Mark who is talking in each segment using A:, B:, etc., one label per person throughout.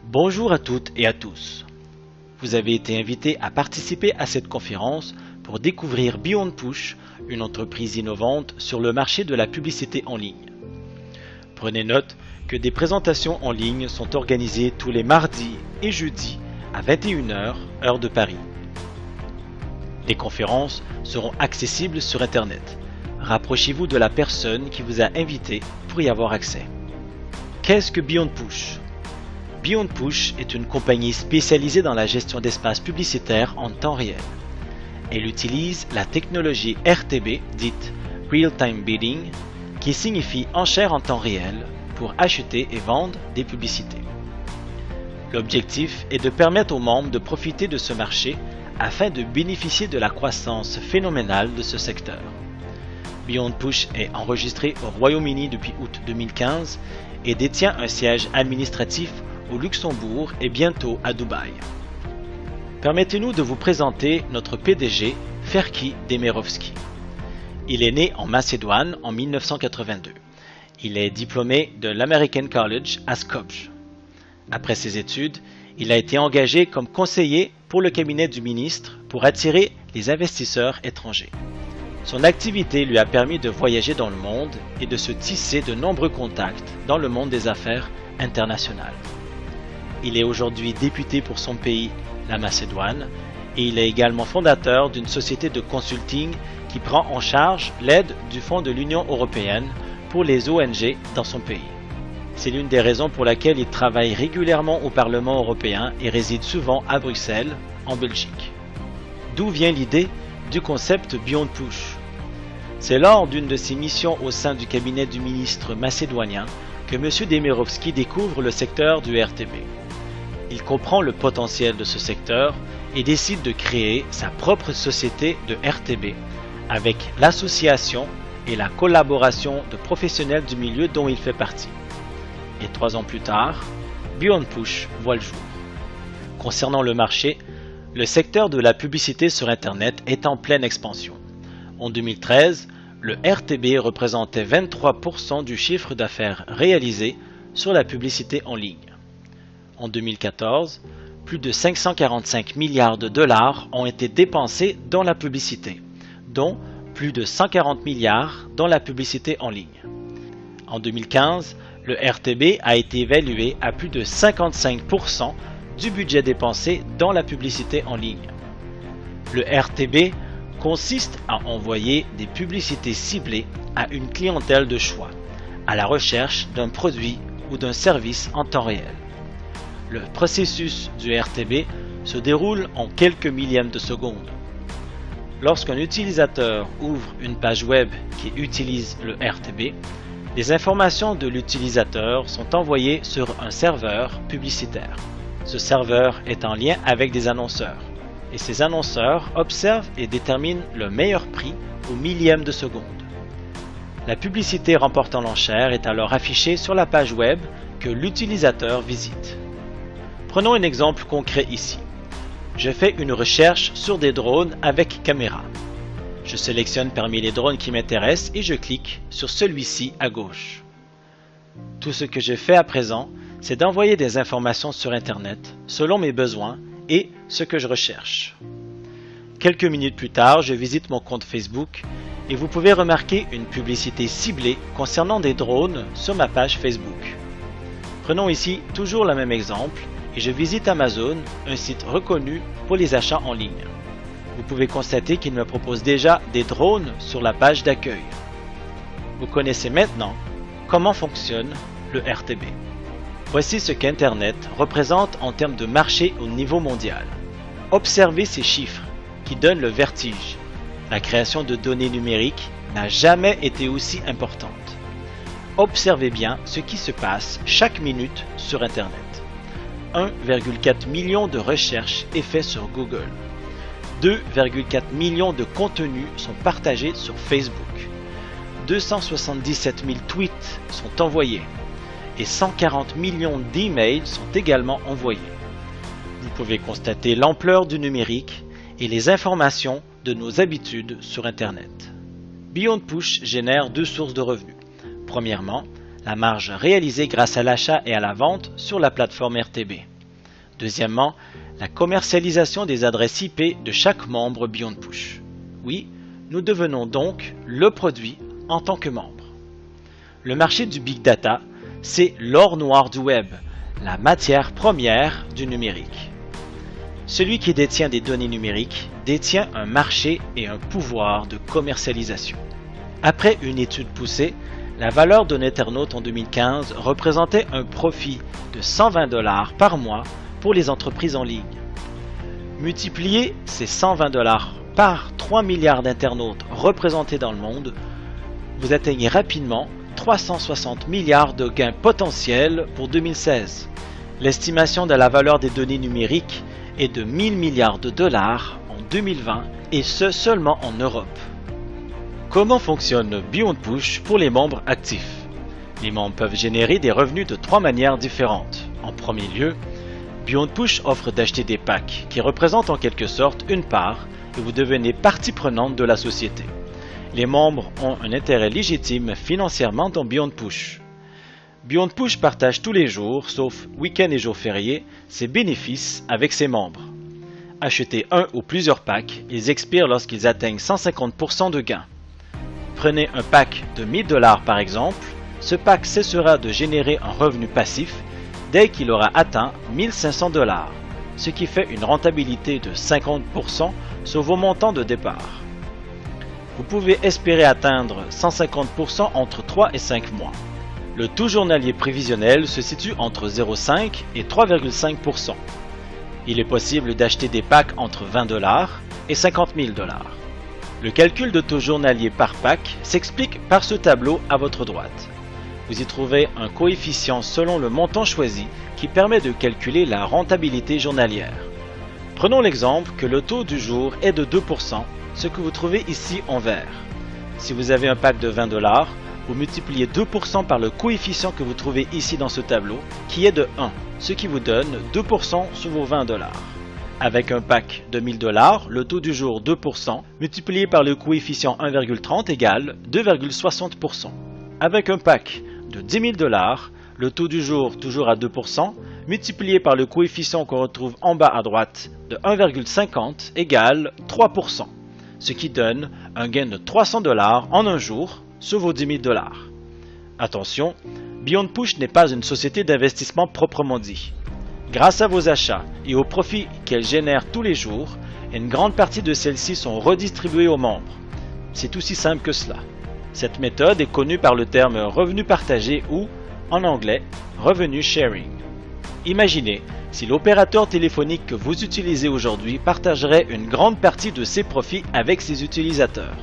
A: Bonjour à toutes et à tous. Vous avez été invité à participer à cette conférence pour découvrir Beyond Push, une entreprise innovante sur le marché de la publicité en ligne. Prenez note que des présentations en ligne sont organisées tous les mardis et jeudis à 21 h, heure de Paris. Les conférences seront accessibles sur Internet. Rapprochez-vous de la personne qui vous a invité pour y avoir accès. Qu'est-ce que Beyond Push ? Beyond Push est une compagnie spécialisée dans la gestion d'espaces publicitaires en temps réel. Elle utilise la technologie RTB, dite Real Time Bidding, qui signifie enchère en temps réel, pour acheter et vendre des publicités. L'objectif est de permettre aux membres de profiter de ce marché afin de bénéficier de la croissance phénoménale de ce secteur. Beyond Push est enregistré au Royaume-Uni depuis août 2015 et détient un siège administratif au Luxembourg et bientôt à Dubaï. Permettez-nous de vous présenter notre PDG, Ferki Demirovski. Il est né en Macédoine en 1982. Il est diplômé de l'American College à Skopje. Après ses études, il a été engagé comme conseiller pour le cabinet du ministre pour attirer les investisseurs étrangers. Son activité lui a permis de voyager dans le monde et de se tisser de nombreux contacts dans le monde des affaires internationales. Il est aujourd'hui député pour son pays, la Macédoine, et il est également fondateur d'une société de consulting qui prend en charge l'aide du Fonds de l'Union européenne pour les ONG dans son pays. C'est l'une des raisons pour laquelle il travaille régulièrement au Parlement européen et réside souvent à Bruxelles, en Belgique. D'où vient l'idée du concept Beyond Push? C'est lors d'une de ses missions au sein du cabinet du ministre macédonien que M. Demirovski découvre le secteur du RTB. Il comprend le potentiel de ce secteur et décide de créer sa propre société de RTB avec l'association et la collaboration de professionnels du milieu dont il fait partie. Et 3 ans plus tard, Beyond Push voit le jour. Concernant le marché, le secteur de la publicité sur Internet est en pleine expansion. En 2013, le RTB représentait 23% du chiffre d'affaires réalisé sur la publicité en ligne. En 2014, plus de 545 milliards de dollars ont été dépensés dans la publicité, dont plus de 140 milliards dans la publicité en ligne. En 2015, le RTB a été évalué à plus de 55% du budget dépensé dans la publicité en ligne. Le RTB consiste à envoyer des publicités ciblées à une clientèle de choix, à la recherche d'un produit ou d'un service en temps réel. Le processus du RTB se déroule en quelques millièmes de seconde. Lorsqu'un utilisateur ouvre une page web qui utilise le RTB, les informations de l'utilisateur sont envoyées sur un serveur publicitaire. Ce serveur est en lien avec des annonceurs, et ces annonceurs observent et déterminent le meilleur prix au millième de seconde. La publicité remportant l'enchère est alors affichée sur la page web que l'utilisateur visite. Prenons un exemple concret ici. Je fais une recherche sur des drones avec caméra. Je sélectionne parmi les drones qui m'intéressent et je clique sur celui-ci à gauche. Tout ce que je fais à présent, c'est d'envoyer des informations sur Internet selon mes besoins et ce que je recherche. Quelques minutes plus tard, je visite mon compte Facebook et vous pouvez remarquer une publicité ciblée concernant des drones sur ma page Facebook. Prenons ici toujours le même exemple et je visite Amazon, un site reconnu pour les achats en ligne. Vous pouvez constater qu'il me propose déjà des drones sur la page d'accueil. Vous connaissez maintenant comment fonctionne le RTB. Voici ce qu'Internet représente en termes de marché au niveau mondial. Observez ces chiffres qui donnent le vertige. La création de données numériques n'a jamais été aussi importante. Observez bien ce qui se passe chaque minute sur Internet. 1,4 million de recherches est fait sur Google. 2,4 millions de contenus sont partagés sur Facebook. 277 000 tweets sont envoyés et 140 millions d'emails sont également envoyés. Vous pouvez constater l'ampleur du numérique et les informations de nos habitudes sur Internet. Beyond Push génère 2 sources de revenus. Premièrement, la marge réalisée grâce à l'achat et à la vente sur la plateforme RTB. Deuxièmement, la commercialisation des adresses IP de chaque membre Beyond Push. Oui, nous devenons donc le produit en tant que membre. Le marché du Big Data, c'est l'or noir du web, la matière première du numérique. Celui qui détient des données numériques détient un marché et un pouvoir de commercialisation. Après une étude poussée, la valeur d'un internaute en 2015 représentait un profit de 120 $ par mois pour les entreprises en ligne. Multipliez ces 120 $ par 3 milliards d'internautes représentés dans le monde, vous atteignez rapidement 360 milliards de gains potentiels pour 2016. L'estimation de la valeur des données numériques est de 1000 milliards de dollars en 2020 et ce seulement en Europe. Comment fonctionne Beyond Push pour les membres actifs? Les membres peuvent générer des revenus de 3 manières différentes. En premier lieu, Beyond Push offre d'acheter des packs qui représentent en quelque sorte une part et vous devenez partie prenante de la société. Les membres ont un intérêt légitime financièrement dans Beyond Push. Beyond Push partage tous les jours, sauf week-ends et jours fériés, ses bénéfices avec ses membres. Achetez un ou plusieurs packs, ils expirent lorsqu'ils atteignent 150% de gains. Prenez un pack de 1000 $ par exemple, ce pack cessera de générer un revenu passif dès qu'il aura atteint 1500 $, ce qui fait une rentabilité de 50% sur vos montants de départ. Vous pouvez espérer atteindre 150% entre 3 et 5 mois. Le taux journalier prévisionnel se situe entre 0,5 et 3,5%. Il est possible d'acheter des packs entre 20 $ et 50 000 $. Le calcul de taux journalier par pack s'explique par ce tableau à votre droite. Vous y trouvez un coefficient selon le montant choisi qui permet de calculer la rentabilité journalière. Prenons l'exemple que le taux du jour est de 2%, ce que vous trouvez ici en vert. Si vous avez un pack de 20 $, vous multipliez 2% par le coefficient que vous trouvez ici dans ce tableau, qui est de 1, ce qui vous donne 2% sur vos 20 $. Avec un pack de 1000 $, le taux du jour 2%, multiplié par le coefficient 1,30 égale 2,60%. Avec un pack de 10 000 $, le taux du jour toujours à 2%, multiplié par le coefficient qu'on retrouve en bas à droite de 1,50 égale 3%, ce qui donne un gain de 300 $ en un jour sur vos 10 000 $. Attention, Beyond Push n'est pas une société d'investissement proprement dit. Grâce à vos achats et aux profits qu'elle génère tous les jours, une grande partie de celles-ci sont redistribuées aux membres. C'est aussi simple que cela. Cette méthode est connue par le terme revenu partagé ou, en anglais, revenu sharing. Imaginez si l'opérateur téléphonique que vous utilisez aujourd'hui partagerait une grande partie de ses profits avec ses utilisateurs.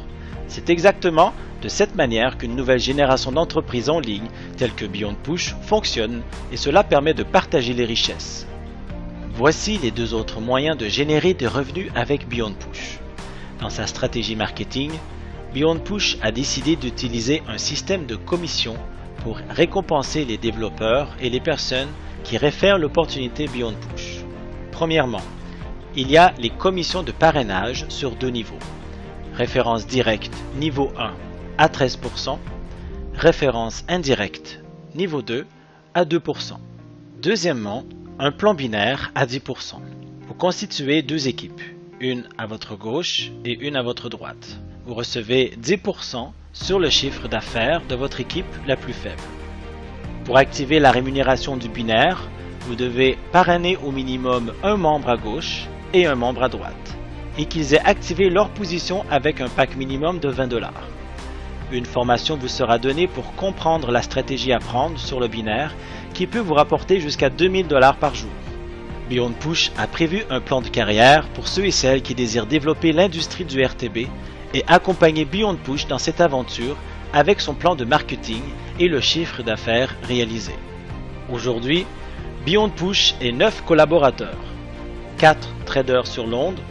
A: C'est exactement de cette manière qu'une nouvelle génération d'entreprises en ligne, telles que Beyond Push, fonctionne et cela permet de partager les richesses. Voici les deux autres moyens de générer des revenus avec Beyond Push. Dans sa stratégie marketing, Beyond Push a décidé d'utiliser un système de commission pour récompenser les développeurs et les personnes qui réfèrent l'opportunité Beyond Push. Premièrement, il y a les commissions de parrainage sur deux niveaux. Référence directe niveau 1 à 13%, référence indirecte niveau 2 à 2%. Deuxièmement, un plan binaire à 10%. Vous constituez deux équipes, une à votre gauche et une à votre droite. Vous recevez 10% sur le chiffre d'affaires de votre équipe la plus faible. Pour activer la rémunération du binaire, vous devez parrainer au minimum un membre à gauche et un membre à droite, et qu'ils aient activé leur position avec un pack minimum de 20 $. Une formation vous sera donnée pour comprendre la stratégie à prendre sur le binaire qui peut vous rapporter jusqu'à 2000 $ par jour. Beyond Push a prévu un plan de carrière pour ceux et celles qui désirent développer l'industrie du RTB et accompagner Beyond Push dans cette aventure avec son plan de marketing et le chiffre d'affaires réalisé. Aujourd'hui, Beyond Push est 9 collaborateurs, 4 traders sur Londres,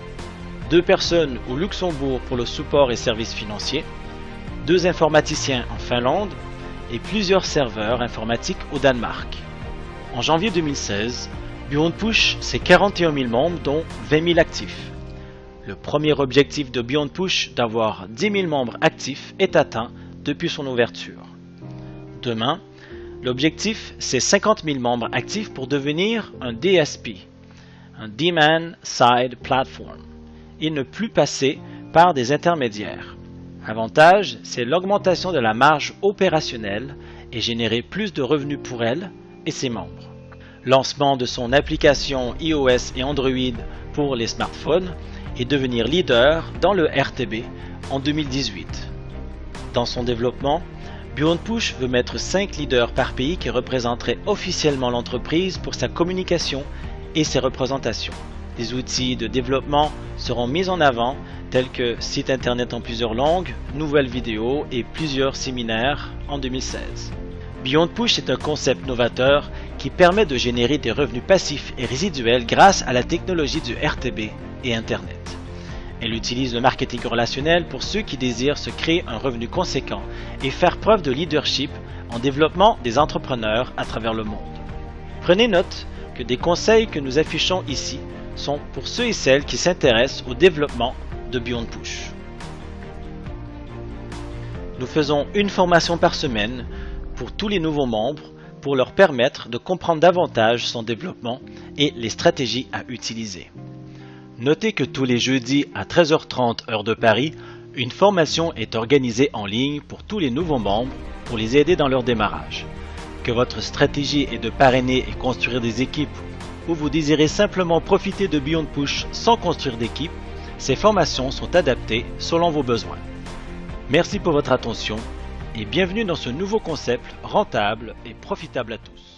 A: 2 personnes au Luxembourg pour le support et services financiers, 2 informaticiens en Finlande et plusieurs serveurs informatiques au Danemark. En janvier 2016, Beyond Push, c'est 41 000 membres dont 20 000 actifs. Le premier objectif de Beyond Push d'avoir 10 000 membres actifs est atteint depuis son ouverture. Demain, L'objectif, c'est 50 000 membres actifs pour devenir un DSP, un Demand Side Platform, et ne plus passer par des intermédiaires. Avantage, c'est l'augmentation de la marge opérationnelle et générer plus de revenus pour elle et ses membres. Lancement de son application iOS et Android pour les smartphones et devenir leader dans le RTB en 2018. Dans son développement, Beyond Push veut mettre 5 leaders par pays qui représenteraient officiellement l'entreprise pour sa communication et ses représentations. Des outils de développement seront mis en avant tels que site internet en plusieurs langues, nouvelles vidéos et plusieurs séminaires en 2016. Beyond Push est un concept novateur qui permet de générer des revenus passifs et résiduels grâce à la technologie du RTB et Internet. Elle utilise le marketing relationnel pour ceux qui désirent se créer un revenu conséquent et faire preuve de leadership en développement des entrepreneurs à travers le monde. Prenez note que des conseils que nous affichons ici sont pour ceux et celles qui s'intéressent au développement de Beyond Push. Nous faisons une formation par semaine pour tous les nouveaux membres pour leur permettre de comprendre davantage son développement et les stratégies à utiliser. Notez que tous les jeudis à 13h30 heure de Paris, une formation est organisée en ligne pour tous les nouveaux membres pour les aider dans leur démarrage. Que votre stratégie est de parrainer et construire des équipes ou vous désirez simplement profiter de Beyond Push sans construire d'équipe, ces formations sont adaptées selon vos besoins. Merci pour votre attention et bienvenue dans ce nouveau concept rentable et profitable à tous.